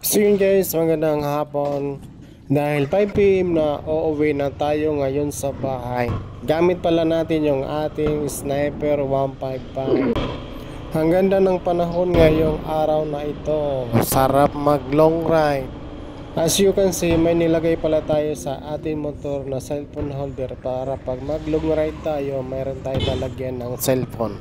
So yun guys, magandang hapon. Dahil 5 PM na uuwi na tayo ngayon sa bahay. Gamit pala natin yung ating Sniper 155. Ang ganda ng panahon ngayong araw na ito. Sarap mag long ride. As you can see, may nilagay pala tayo sa ating motor na cellphone holder para pag mag long ride tayo, mayroon tayong lalagyan ng cellphone.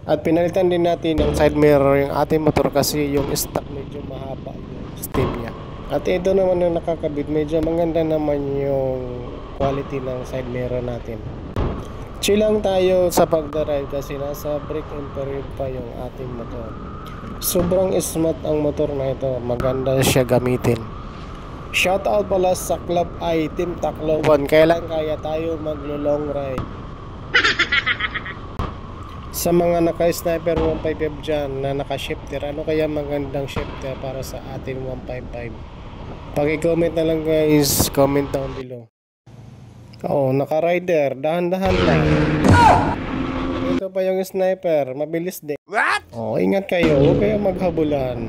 At pinalitan din natin yung side mirror yung ating motor kasi yung stock medyo mahaba yung stem niya. At ito naman yung nakakabit, medyo maganda naman yung quality ng side mirror natin. Chill lang tayo sa pagdarive kasi nasa brake and period pa yung ating motor. Sobrang smooth ang motor na ito, maganda siya gamitin. Shoutout pala sa Club I, Team Tacloban, kailan kaya tayo maglo-long ride. Sa mga naka-Sniper 155 dyan na naka-shifter, ano kaya magandang shifter para sa ating 155? Paki-comment na lang guys, comment down below. Oo, naka-rider, dahan-dahan lang. Ito pa yung Sniper, mabilis din. What? Oo, ingat kayo, huwag kayo maghabulan.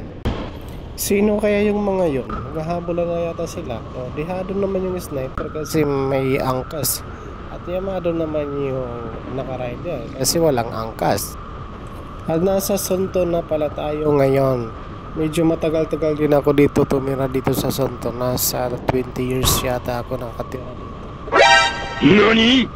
Sino kaya yung mga yun? Maghahabulan na yata sila. O, dihado naman yung Sniper kasi may angkas. At yamado naman yung naka-rider kasi walang angkas. At nasa Sonto na pala tayo ngayon. Medyo matagal-tagal din ako dito tumira dito sa Sonto. Nasa 20 years yata ako nakatira dito. NANI?!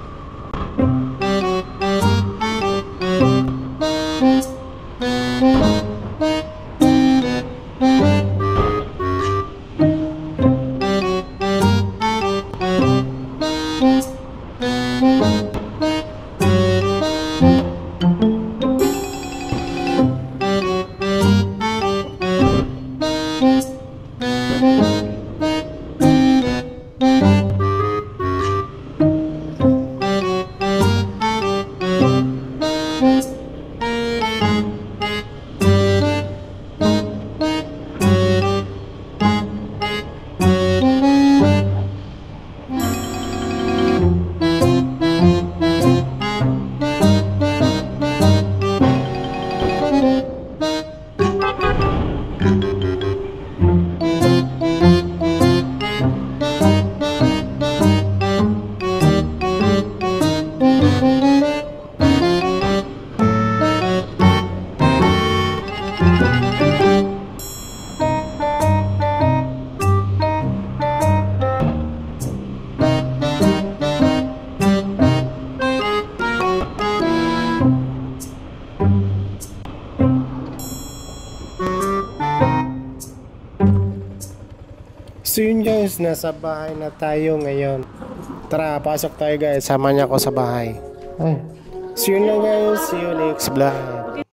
So yun guys, nasa bahay na tayo ngayon. Tara, pasok tayo guys. Sama niya ako sa bahay. So yun lang guys, see you next vlog.